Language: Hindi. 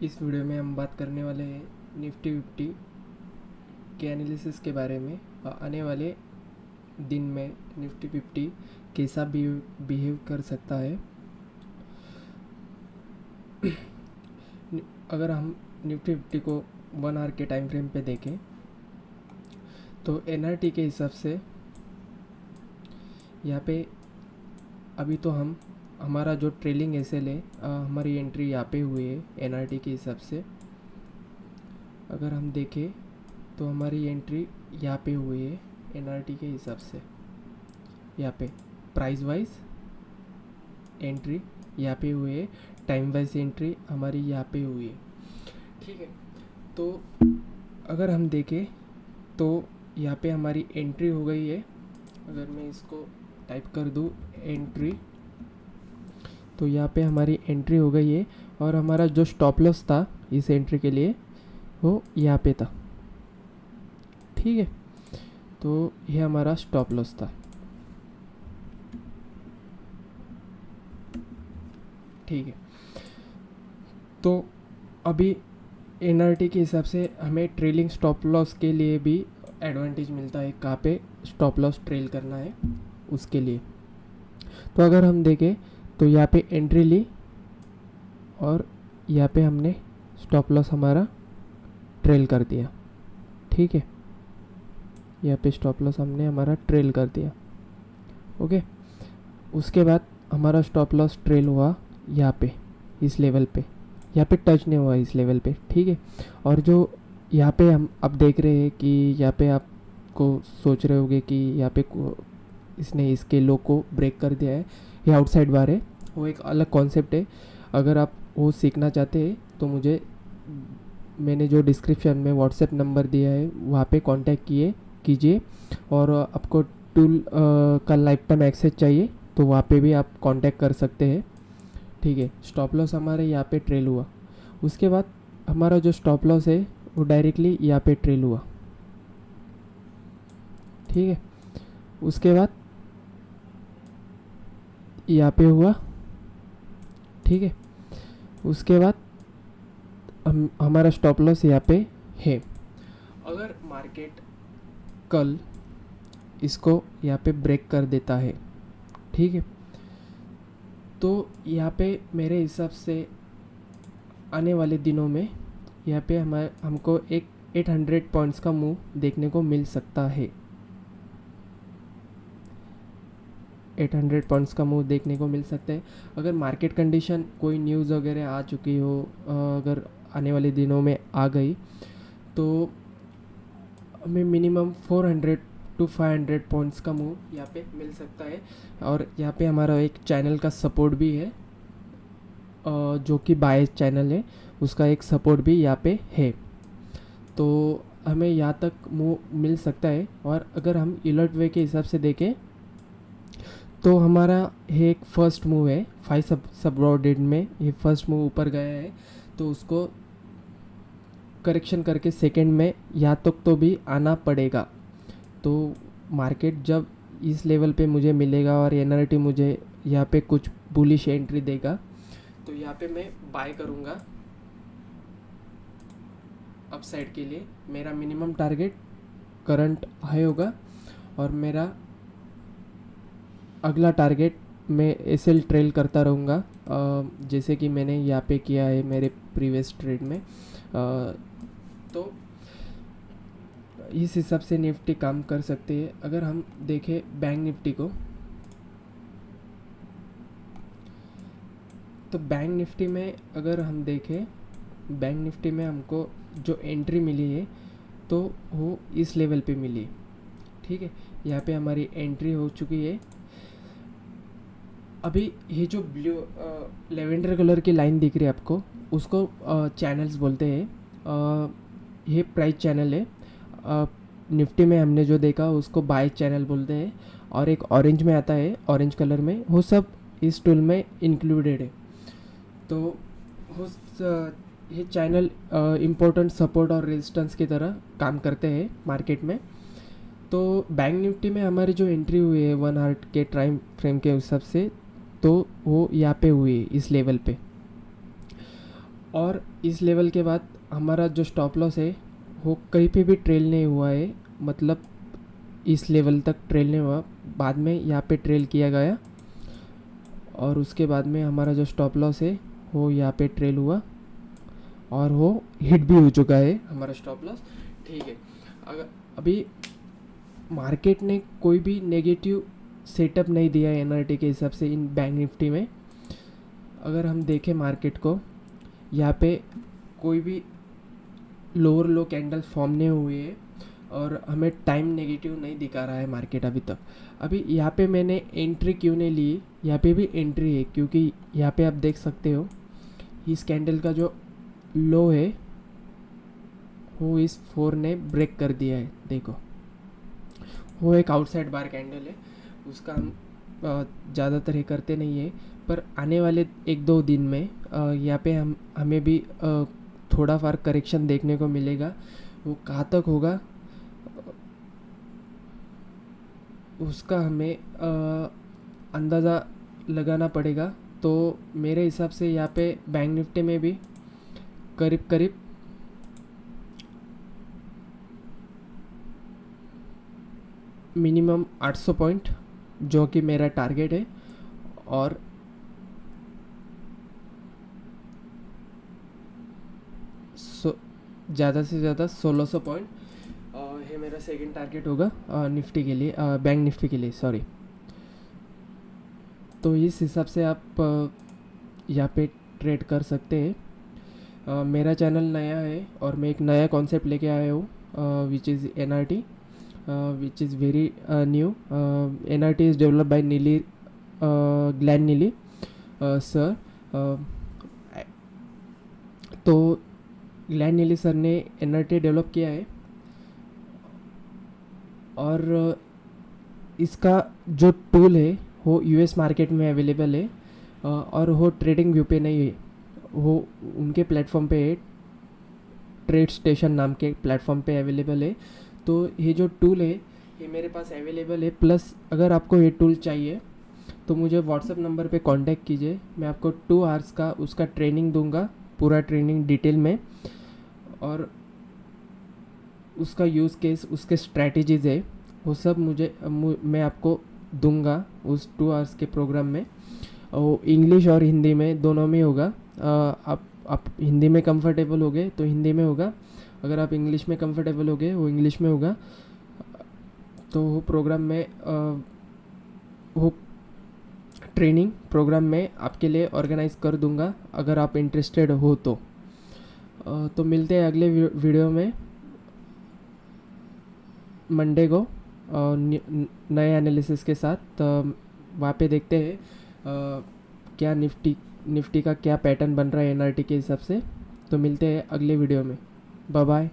इस वीडियो में हम बात करने वाले हैं निफ्टी 50 के एनालिसिस के बारे में। आने वाले दिन में निफ्टी 50 कैसा बिहेव कर सकता है। अगर हम निफ्टी 50 को 1 आवर के टाइम फ्रेम पे देखें तो एनआरटी के हिसाब से यहाँ पे अभी तो हमारा जो ट्रेलिंग एसएल है, हमारी एंट्री यहाँ पे हुई है एनआरटी के हिसाब से। अगर हम देखें तो हमारी एंट्री यहाँ पे हुई है एनआरटी के हिसाब से। यहाँ पे प्राइस वाइज एंट्री यहाँ पे हुई है, टाइम वाइज एंट्री हमारी यहाँ पे हुई है। ठीक है, तो अगर हम देखें तो यहाँ पे हमारी एंट्री हो गई है। अगर मैं इसको टाइप कर दूँ एंट्री, तो यहाँ पे हमारी एंट्री हो गई है और हमारा जो स्टॉप लॉस था इस एंट्री के लिए वो यहाँ पे था। ठीक है, तो ये हमारा स्टॉप लॉस था। ठीक है, तो अभी एनआरटी के हिसाब से हमें ट्रेलिंग स्टॉप लॉस के लिए भी एडवांटेज मिलता है, कहाँ पे स्टॉप लॉस ट्रेल करना है उसके लिए। तो अगर हम देखें तो यहाँ पे एंट्री ली और यहाँ पे हमने स्टॉप लॉस हमारा ट्रेल कर दिया। ठीक है, यहाँ पे स्टॉप लॉस हमने हमारा ट्रेल कर दिया। ओके, उसके बाद हमारा स्टॉप लॉस ट्रेल हुआ यहाँ पे इस लेवल पे, यहाँ पे टच नहीं हुआ इस लेवल पे। ठीक है, और जो यहाँ पे हम अब देख रहे हैं कि यहाँ पे आपको सोच रहे होंगे कि यहाँ पे इसने इसके लो को ब्रेक कर दिया है, ये आउटसाइड बार है, वो एक अलग कॉन्सेप्ट है। अगर आप वो सीखना चाहते हैं तो मैंने जो डिस्क्रिप्शन में व्हाट्सएप नंबर दिया है वहाँ पे कांटेक्ट कीजिए। और आपको टूल का लाइफ टाइम एक्सेस चाहिए तो वहाँ पे भी आप कांटेक्ट कर सकते हैं। ठीक है, स्टॉप लॉस हमारे यहाँ पे ट्रेल हुआ, उसके बाद हमारा जो स्टॉप लॉस है वो डायरेक्टली यहाँ पे ट्रेल हुआ। ठीक है, उसके बाद यहाँ पे हुआ। ठीक है, उसके बाद हमारा स्टॉप लॉस यहाँ पे है। अगर मार्केट कल इसको यहाँ पे ब्रेक कर देता है, ठीक है, तो यहाँ पे मेरे हिसाब से आने वाले दिनों में यहाँ पे हमको एक 800 पॉइंट्स का मूव देखने को मिल सकता है। 800 पॉइंट्स का मूव देखने को मिल सकता है अगर मार्केट कंडीशन कोई न्यूज़ वगैरह आ चुकी हो, अगर आने वाले दिनों में आ गई तो हमें मिनिमम 400 to 500 पॉइंट्स का मूव यहाँ पे मिल सकता है। और यहाँ पे हमारा एक चैनल का सपोर्ट भी है, जो कि बाय चैनल है, उसका एक सपोर्ट भी यहाँ पे है। तो हमें यहाँ तक मूव मिल सकता है। और अगर हम अलर्ट वे के हिसाब से देखें तो हमारा ये एक फर्स्ट मूव है 5 सबऑर्डिनेट में, ये फर्स्ट मूव ऊपर गया है तो उसको करेक्शन करके सेकंड में यहाँ तक तो भी आना पड़ेगा। तो मार्केट जब इस लेवल पे मुझे मिलेगा और एनआरटी मुझे यहाँ पे कुछ बुलिश एंट्री देगा तो यहाँ पे मैं बाय करूँगा अपसाइड के लिए। मेरा मिनिमम टारगेट करंट हाई होगा और मेरा अगला टारगेट मैं एसएल ट्रेल करता रहूँगा, जैसे कि मैंने यहाँ पे किया है मेरे प्रीवियस ट्रेड में। तो इस हिसाब से निफ्टी काम कर सकते हैं। अगर हम देखें बैंक निफ्टी को तो बैंक निफ्टी में अगर हम देखें, बैंक निफ्टी में हमको जो एंट्री मिली है तो वो इस लेवल पे मिली है। ठीक है, यहाँ पे हमारी एंट्री हो चुकी है। अभी ये जो ब्लू लेवेंडर कलर की लाइन दिख रही है आपको, उसको चैनल्स बोलते हैं। ये प्राइस चैनल है। निफ्टी में हमने जो देखा उसको बाय चैनल बोलते हैं। और एक ऑरेंज में आता है, ऑरेंज कलर में, वो सब इस टूल में इंक्लूडेड है। तो ये चैनल इम्पोर्टेंट सपोर्ट और रेजिस्टेंस की तरह काम करते हैं मार्केट में। तो बैंक निफ्टी में हमारी जो एंट्री हुई है 1 आवर के टाइम फ्रेम के हिसाब से, तो वो यहाँ पे हुई है इस लेवल पे। और इस लेवल के बाद हमारा जो स्टॉप लॉस है वो कहीं पे भी ट्रेल नहीं हुआ है, मतलब इस लेवल तक ट्रेल नहीं हुआ, बाद में यहाँ पे ट्रेल किया गया और उसके बाद में हमारा जो स्टॉप लॉस है वो यहाँ पे ट्रेल हुआ और वो हिट भी हो चुका है हमारा स्टॉप लॉस। ठीक है, अगर अभी मार्केट ने कोई भी नेगेटिव सेटअप नहीं दिया है एनआरटी के हिसाब से इन बैंक निफ्टी में। अगर हम देखें मार्केट को, यहाँ पे कोई भी लोअर लो कैंडल फॉर्म नहीं हुए है और हमें टाइम नेगेटिव नहीं दिखा रहा है मार्केट अभी तक। अभी यहाँ पे मैंने एंट्री क्यों नहीं ली, यहाँ पे भी एंट्री है क्योंकि यहाँ पे आप देख सकते हो इस कैंडल का जो लो है वो इस 4 ने ब्रेक कर दिया है। देखो वो एक आउटसाइड बार कैंडल है, उसका हम ज़्यादातर ये करते नहीं है, पर आने वाले 1-2 दिन में यहाँ पे हमें भी थोड़ा फार करेक्शन देखने को मिलेगा। वो कहाँ तक होगा उसका हमें अंदाज़ा लगाना पड़ेगा। तो मेरे हिसाब से यहाँ पे बैंक निफ्टी में भी करीब करीब मिनिमम 800 पॉइंट जो कि मेरा टारगेट है, और ज़्यादा से ज़्यादा 1600 पॉइंट है मेरा सेकंड टारगेट होगा निफ्टी के लिए, बैंक निफ्टी के लिए सॉरी। तो इस हिसाब से आप यहाँ पे ट्रेड कर सकते हैं। मेरा चैनल नया है और मैं एक नया कॉन्सेप्ट लेके आया हूँ which is NRT, which is very new. NRT is developed by Glenn Neely sir. तो ग्लैन नीली सर ने NRT डेवलप किया है और इसका जो टूल है वो US मार्केट में अवेलेबल है और वो ट्रेडिंग व्यू पे नहीं है, वो उनके प्लेटफॉर्म पे है, ट्रेड स्टेशन नाम के प्लेटफॉर्म पे अवेलेबल है। तो ये जो टूल है ये मेरे पास अवेलेबल है, प्लस अगर आपको ये टूल चाहिए तो मुझे व्हाट्सएप नंबर पे कांटेक्ट कीजिए, मैं आपको 2 आवर्स का उसका ट्रेनिंग दूंगा, पूरा ट्रेनिंग डिटेल में, और उसका यूज़ केस, उसके स्ट्रैटेजीज़ है वो सब मैं आपको दूंगा उस 2 आवर्स के प्रोग्राम में। वो इंग्लिश और हिंदी में दोनों में होगा। आप हिंदी में कंफर्टेबल हो गए तो हिंदी में होगा, अगर आप इंग्लिश में कंफर्टेबल हो गए वो इंग्लिश में होगा। तो वो प्रोग्राम में वो ट्रेनिंग प्रोग्राम में आपके लिए ऑर्गेनाइज़ कर दूंगा अगर आप इंटरेस्टेड हो तो मिलते हैं अगले वीडियो में मंडे को नए एनालिसिस के साथ। वहाँ पे देखते हैं क्या निफ्टी का क्या पैटर्न बन रहा है एनआरटी के हिसाब से। तो मिलते हैं अगले वीडियो में, बाय बाय।